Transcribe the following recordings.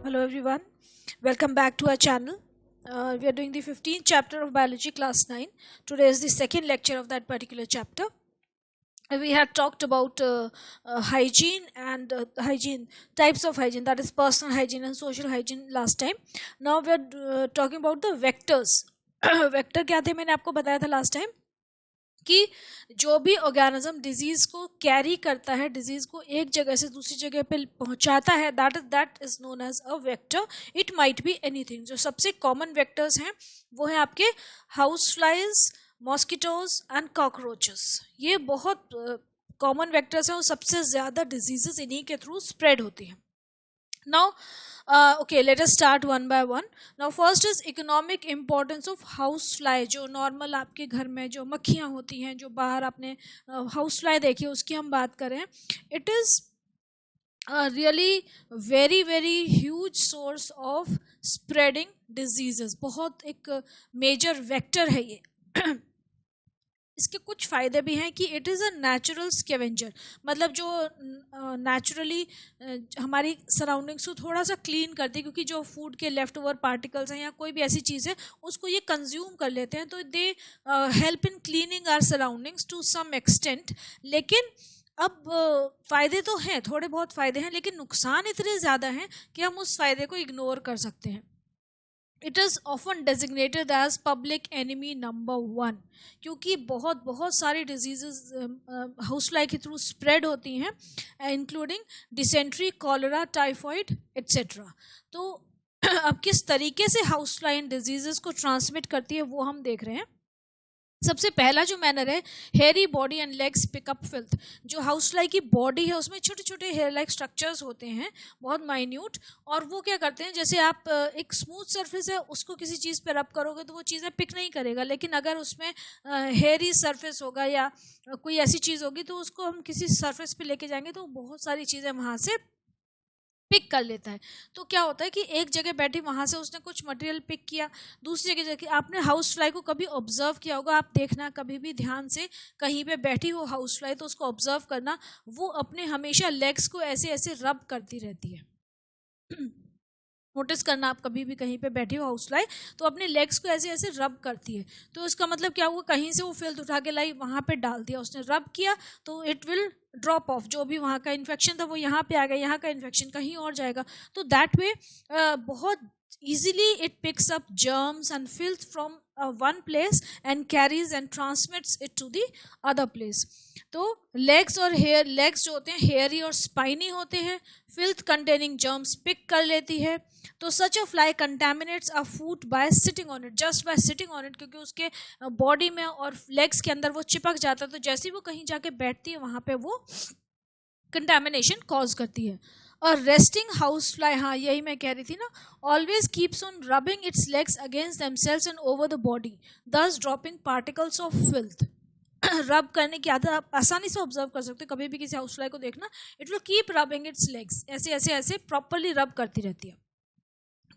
Hello everyone, welcome back to our channel. We are doing the 15th chapter of biology class 9. Today is the second lecture of that particular chapter. We had talked about hygiene and hygiene types of hygiene, that is personal hygiene and social hygiene last time. Now we are talking about the vectors. Vector क्या थे मैंने आपको बताया था last time कि जो भी organism disease को कैरी करता है, डिजीज को एक जगह से दूसरी जगह पे पहुंचाता है, that is known as a vector. It might be anything. जो सबसे कॉमन वेक्टर्स हैं वो है आपके house flies, mosquitoes and cockroaches. ये बहुत कॉमन वेक्टर्स हैं और सबसे ज़्यादा डिजीजेस इन्हीं के थ्रू स्प्रेड होती हैं. Now, okay, let us start one by one. Now, first is economic importance of housefly. जो नॉर्मल आपके घर में जो मक्खियाँ होती हैं, जो बाहर आपने housefly देखी उसकी हम बात करें, it is a really very huge source of spreading diseases. बहुत एक major vector है ये. इसके कुछ फ़ायदे भी हैं कि it is a natural scavenger. मतलब जो नेचुरली हमारी सराउंडिंग्स को थोड़ा सा क्लीन करती है, क्योंकि जो फूड के लेफ्ट ओवर पार्टिकल्स हैं या कोई भी ऐसी चीज़ है उसको ये कंज्यूम कर लेते हैं, तो they help in cleaning our surroundings to some extent. लेकिन अब फ़ायदे तो हैं, थोड़े बहुत फ़ायदे हैं, लेकिन नुकसान इतने ज़्यादा हैं कि हम उस फ़ायदे को इग्नोर कर सकते हैं. It is often designated as public enemy number 1, क्योंकि बहुत सारी डिजीज़ हाउसफ्लाई के थ्रू स्प्रेड होती हैं, including dysentery, cholera, typhoid etcetera. तो अब किस तरीके से हाउसफ्लाई इन डिजीज़ को ट्रांसमिट करती है वो हम देख रहे हैं. सबसे पहला जो मैनर है, hairy body and legs pickup filth. जो हाउसफ्लाई की बॉडी है उसमें छोटे छोटे हेयर लाइक स्ट्रक्चर्स होते हैं, बहुत माइन्यूट, और वो क्या करते हैं, जैसे आप एक स्मूथ सरफेस है उसको किसी चीज़ पे रब करोगे तो वो चीज़ें पिक नहीं करेगा, लेकिन अगर उसमें हेयरी सरफेस होगा या कोई ऐसी चीज़ होगी तो उसको हम किसी सरफेस पे लेके जाएंगे तो बहुत सारी चीज़ें वहाँ से पिक कर लेता है. तो क्या होता है कि एक जगह बैठी वहाँ से उसने कुछ मटेरियल पिक किया, दूसरी जगह जाके आपने हाउस फ्लाई को कभी ऑब्जर्व किया होगा, आप देखना कभी भी ध्यान से, कहीं पे बैठी हो हाउस फ्लाई तो उसको ऑब्जर्व करना, वो अपने हमेशा लेग्स को ऐसे ऐसे रब करती रहती है. नोटिस करना, आप कभी भी कहीं पे बैठी हो हाउस फ्लाई तो अपने लेग्स को ऐसे ऐसे रब करती है. तो इसका मतलब क्या हुआ, कहीं से वो फिल्थ उठा के लाई वहाँ पे डाल दिया, उसने रब किया तो इट विल ड्रॉप ऑफ. जो भी वहाँ का इन्फेक्शन था वो यहाँ पे आ गया, यहाँ का इन्फेक्शन कहीं और जाएगा. तो दैट वे बहुत easily it picks up germs and filth from one place and carries and transmits it to the other place. तो legs और hair, legs जो होते हैं hairy और spiny होते हैं, filth containing germs pick कर लेती है. तो such a fly contaminates a food by sitting on it, just by sitting on it, क्योंकि उसके बॉडी में और legs के अंदर वो चिपक जाता है, तो जैसे ही वो कहीं जाके बैठती है वहाँ पे वो कंटेमिनेशन कॉज करती है. और रेस्टिंग हाउस फ्लाई, हाँ यही मैं कह रही थी ना, always keeps on rubbing it's legs against themselves and over the body, दस ड्रॉपिंग पार्टिकल्स ऑफ फिल्थ. रब करने की आदत आप आसानी से ऑब्जर्व कर सकते हो, कभी भी किसी हाउस फ्लाई को देखना, it will keep rubbing it's legs, ऐसे ऐसे ऐसे प्रॉपरली रब करती रहती है.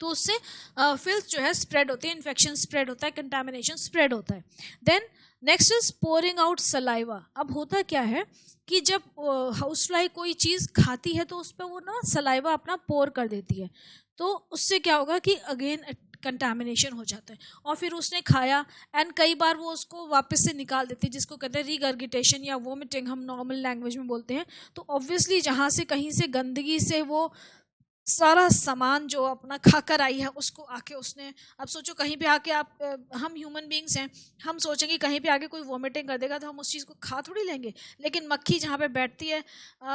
तो उससे फिल्थ जो है स्प्रेड होती है, इन्फेक्शन स्प्रेड होता है, कंटामिनेशन स्प्रेड होता है. Then next is pouring out saliva. अब होता क्या है कि जब हाउसफ्लाई कोई चीज़ खाती है तो उस पर वो ना सलाइवा अपना पोर कर देती है, तो उससे क्या होगा कि अगेन कंटामिनेशन हो जाता है. और फिर उसने खाया एंड कई बार वो उसको वापस से निकाल देती है, जिसको कहते हैं रिगर्गिटेशन या वोमिटिंग, हम नॉर्मल लैंग्वेज में बोलते हैं. तो ऑब्वियसली जहाँ से कहीं से गंदगी से वो सारा सामान जो अपना खाकर आई है उसको आके उसने, अब सोचो कहीं पे आके आप, हम ह्यूमन बींग्स हैं, हम सोचेंगे कहीं पे आके कोई वॉमिटिंग कर देगा तो हम उस चीज़ को खा थोड़ी लेंगे. लेकिन मक्खी जहाँ पे बैठती है,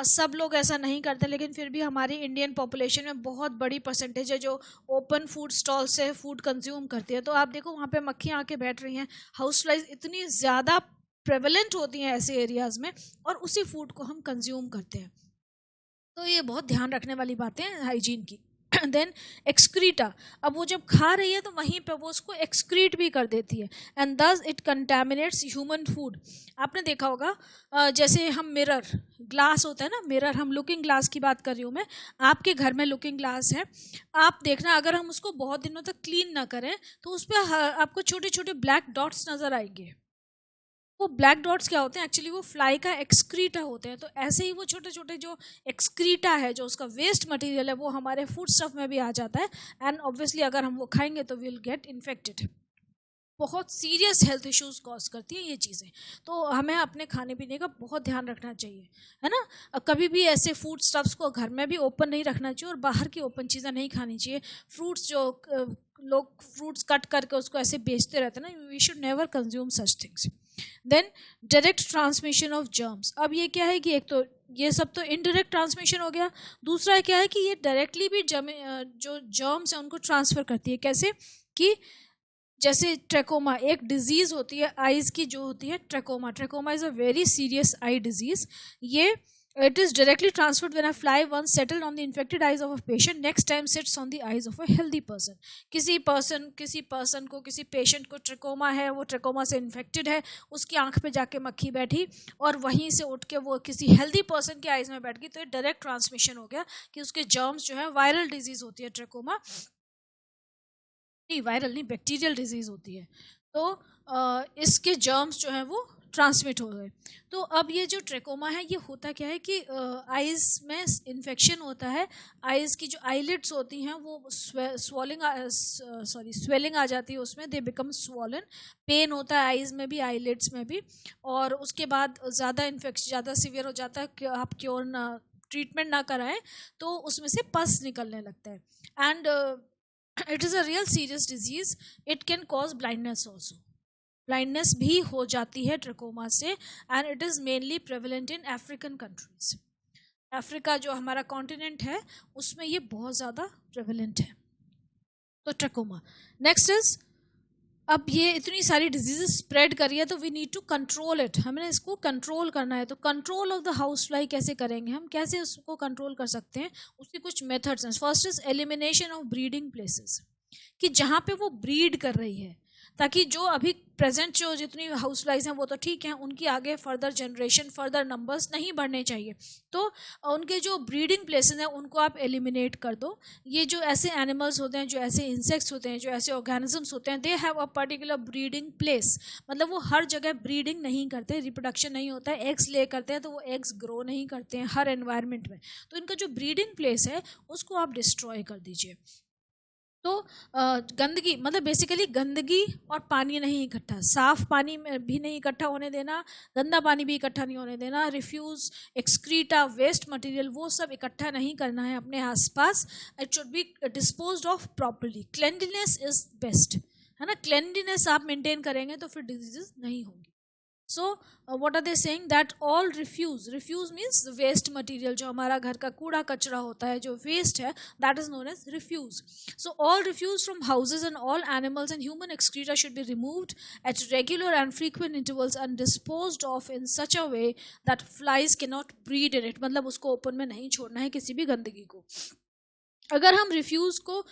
सब लोग ऐसा नहीं करते, लेकिन फिर भी हमारी इंडियन पॉपुलेशन में बहुत बड़ी परसेंटेज है जो ओपन फूड स्टॉल से फूड कंज्यूम करती है. तो आप देखो वहाँ पर मक्खियाँ आके बैठ रही हैं, हाउस फ्लाइज इतनी ज़्यादा प्रेवलेंट होती हैं ऐसे एरियाज़ में, और उसी फूड को हम कंज्यूम करते हैं. तो ये बहुत ध्यान रखने वाली बातें हैं हाइजीन की. देन एक्सक्रीटा, अब वो जब खा रही है तो वहीं पे वो उसको एक्सक्रीट भी कर देती है, and thus it contaminants human food. आपने देखा होगा जैसे हम मिरर ग्लास होता है ना, मिरर, हम लुकिंग ग्लास की बात कर रही हूँ मैं, आपके घर में लुकिंग ग्लास है, आप देखना अगर हम उसको बहुत दिनों तक क्लीन ना करें तो उस पर आपको छोटे छोटे ब्लैक डॉट्स नज़र आएंगे. वो ब्लैक डॉट्स क्या होते हैं, एक्चुअली वो फ्लाई का एक्सक्रीटा होते हैं। तो ऐसे ही वो छोटे छोटे जो एक्सक्रीटा है, जो उसका वेस्ट मटेरियल है, वो हमारे फूड स्टफ में भी आ जाता है, एंड ऑब्वियसली अगर हम वो खाएंगे तो विल गेट इन्फेक्टेड। बहुत सीरियस हेल्थ इश्यूज कॉज करती हैं ये चीज़ें। तो हमें अपने खाने पीने का बहुत ध्यान रखना चाहिए, है ना। कभी भी ऐसे फूड स्टफ्स को घर में भी ओपन नहीं रखना चाहिए और बाहर की ओपन चीज़ें नहीं खानी चाहिए। फ्रूट्स जो लोग फ्रूट्स कट करके उसको ऐसे बेचते रहते हैं ना, we should never consume such things. Then direct transmission of germs. अब ये क्या है कि एक तो ये सब तो इनडायरेक्ट ट्रांसमिशन हो गया, दूसरा क्या है कि ये डायरेक्टली भी जो जर्म्स हैं उनको ट्रांसफ़र करती है। कैसे कि जैसे ट्रैकोमा एक डिजीज़ होती है आइज़ की, जो होती है trachoma. Trachoma is a very serious eye disease. ये it is directly transferred when a fly once settled on the infected eyes of a patient, next time sits on the eyes of a healthy person. किसी person को, किसी patient को trachoma है, वो trachoma से infected है, उसकी आंख पे जाके मक्खी बैठी और वहीं से उठ के वो किसी हेल्दी पर्सन के आइज में बैठ गई, तो ये डायरेक्ट ट्रांसमिशन हो गया कि उसके जर्म्स जो है, वायरल डिजीज़ होती है ट्रैकोमा, नहीं वायरल नहीं, बैक्टीरियल डिजीज़ होती है। तो इसके जर्म्स जो हैं वो ट्रांसमिट हो गए। तो अब ये जो ट्रैकोमा है, ये होता क्या है कि आइज़ में इन्फेक्शन होता है, आइज़ की जो आईलिड्स होती हैं वो स्वेलिंग आ जाती है उसमें, दे बिकम स्वॉलन, पेन होता है आइज़ में भी, आईलिड्स में भी, और उसके बाद ज़्यादा इन्फेक्शन, ज़्यादा सीवियर हो जाता है कि आप क्योर ना, ट्रीटमेंट ना कराएं तो उसमें से पस निकलने लगता है। And it is a real serious disease. It can cause blindness also. Blindness भी हो जाती है ट्रैकोमा से, and it is mainly prevalent in African countries. Africa जो हमारा कॉन्टिनेंट है उसमें ये बहुत ज़्यादा प्रेवलेंट है। तो ट्रैकोमा। नेक्स्ट इज, अब ये इतनी सारी डिजीजेस स्प्रेड करी है तो we need to control it, हमें इसको कंट्रोल करना है। तो control of the house fly कैसे करेंगे हम, कैसे उसको कंट्रोल कर सकते हैं, उसके कुछ मेथड्स हैं। First is elimination of breeding places, कि जहाँ पे वो ब्रीड कर रही है, ताकि जो अभी प्रेजेंट जो जितनी हाउस फ्लाइज हैं वो तो ठीक हैं, उनकी आगे फर्दर जनरेशन, फर्दर नंबर्स नहीं बढ़ने चाहिए, तो उनके जो ब्रीडिंग प्लेसेस हैं उनको आप एलिमिनेट कर दो। ये जो ऐसे एनिमल्स होते हैं, जो ऐसे इंसेक्ट्स होते हैं, जो ऐसे ऑर्गेनिजम्स होते हैं, they have a particular breeding place, मतलब वो हर जगह ब्रीडिंग नहीं करते, रिप्रोडक्शन नहीं होता है, एग्स ले करते हैं तो वो एग्स ग्रो नहीं करते हैं हर एनवायरनमेंट में। तो इनका जो ब्रीडिंग प्लेस है उसको आप डिस्ट्रॉय कर दीजिए। तो गंदगी, मतलब बेसिकली गंदगी और पानी नहीं इकट्ठा, साफ पानी में भी नहीं इकट्ठा होने देना, गंदा पानी भी इकट्ठा नहीं होने देना, रिफ्यूज़, एक्सक्रीटा, वेस्ट मटेरियल वो सब इकट्ठा नहीं करना है अपने आसपास। It should be disposed of properly. Cleanliness is best, है ना। क्लेंलीनेस आप मेंटेन करेंगे तो फिर डिजीजेस नहीं होंगी। So what are they saying, that all refuse means waste material, जो हमारा घर का कूड़ा कचरा होता है, जो वेस्ट है, that is known as refuse. So all refuse from houses and all animals and human excreta should be removed at regular and frequent intervals and disposed of in such a way that flies can not breed in it, मतलब उसको open में नहीं छोड़ना है किसी भी गंदगी को। अगर हम रिफ्यूज को,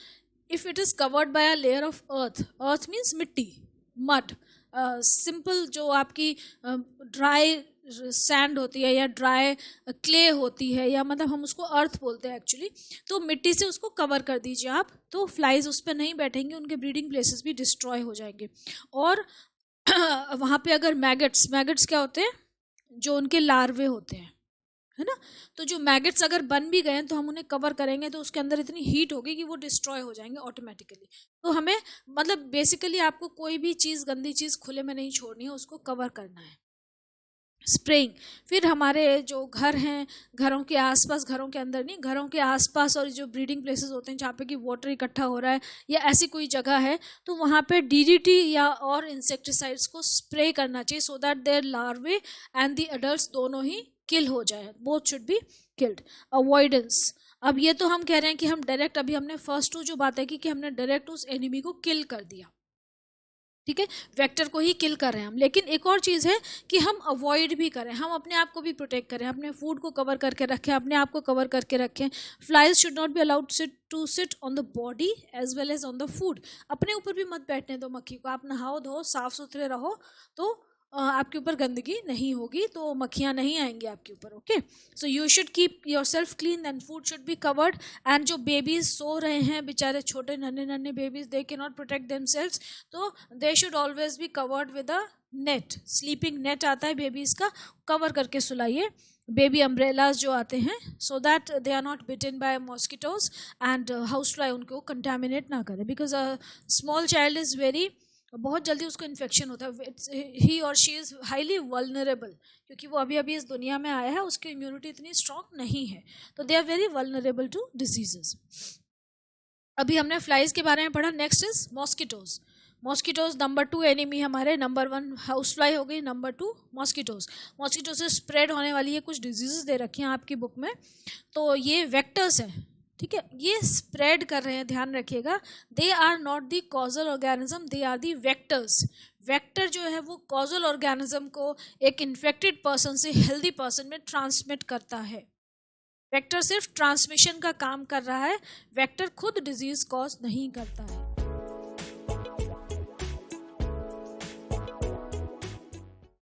if it is covered by a layer of earth, earth means मिट्टी, मड, सिंपल जो आपकी ड्राई सैंड होती है या ड्राई क्ले होती है, या मतलब हम उसको अर्थ बोलते हैं एक्चुअली, तो मिट्टी से उसको कवर कर दीजिए आप, तो फ्लाइज उस पर नहीं बैठेंगे, उनके ब्रीडिंग प्लेसेस भी डिस्ट्रॉय हो जाएंगे। और वहाँ पे अगर मैगट्स क्या होते हैं, जो उनके लार्वे होते हैं, है ना, तो जो मैगट्स अगर बन भी गए तो हम उन्हें कवर करेंगे तो उसके अंदर इतनी हीट होगी कि वो डिस्ट्रॉय हो जाएंगे ऑटोमेटिकली। तो हमें, मतलब बेसिकली आपको कोई भी चीज़, गंदी चीज़ खुले में नहीं छोड़नी है, उसको कवर करना है। स्प्रेइंग, फिर हमारे जो घर हैं, घरों के आसपास, घरों के अंदर नहीं, घरों के आसपास और जो ब्रीडिंग प्लेसेस होते हैं जहाँ पे कि वाटर इकट्ठा हो रहा है या ऐसी कोई जगह है, तो वहाँ पे डीडीटी या और इंसेक्टिसाइड्स को स्प्रे करना चाहिए, so that their larvae and the adults दोनों ही किल हो जाए, both should be killed. Avoidance, अब ये तो हम कह रहे हैं कि हम डायरेक्ट, अभी हमने फर्स्ट टू जो बात है कि हमने डायरेक्ट उस एनिमी को किल कर दिया, ठीक है, वेक्टर को ही किल कर रहे हैं हम, लेकिन एक और चीज़ है कि हम अवॉइड भी करें, हम अपने आप को भी प्रोटेक्ट करें, अपने फूड को कवर करके रखें, अपने आप को कवर करके रखें। Flies should not be allowed to sit on the body as well as on the food, अपने ऊपर भी मत बैठने दो मक्खी को, आप नहाओ धो, साफ सुथरे रहो, तो आपके ऊपर गंदगी नहीं होगी, तो मक्खियाँ नहीं आएंगी आपके ऊपर। Okay, so you should keep yourself clean and food should be covered. And जो बेबीज सो रहे हैं, बेचारे छोटे नन्हे नन्हे babies, they can not protect themselves, तो they should always be covered with a net, sleeping net आता है बेबीज का, कवर करके सुलाइए. बेबी अम्ब्रेलाज जो आते हैं, so that they are not bitten by mosquitoes and house fly उनको contaminate ना करे, because small child is very, बहुत जल्दी उसको इन्फेक्शन होता है. ही और शी इज़ हाईली वल्नरेबल, क्योंकि वो अभी अभी इस दुनिया में आया है, उसकी इम्यूनिटी इतनी स्ट्रॉन्ग नहीं है, तो they are very vulnerable to diseases. अभी हमने फ्लाइज के बारे में पढ़ा. Next is mosquitoes. Mosquitoes number 2 enemy हमारे. नंबर 1 हाउस फ्लाई हो गई, नंबर 2 मॉस्किटोज. मॉस्किटो से स्प्रेड होने वाली है कुछ डिजीजेस दे रखी हैं आपकी बुक में, तो ये वेक्टर्स हैं, ठीक है, ये स्प्रेड कर रहे हैं, ध्यान रखिएगा. They are not the causal organism, they are the vectors. Vector जो है वो कॉजल ऑर्गेनिज्म को एक इन्फेक्टेड पर्सन से हेल्दी पर्सन में ट्रांसमिट करता है. वेक्टर सिर्फ ट्रांसमिशन का काम कर रहा है, वेक्टर खुद डिजीज कॉज नहीं करता है.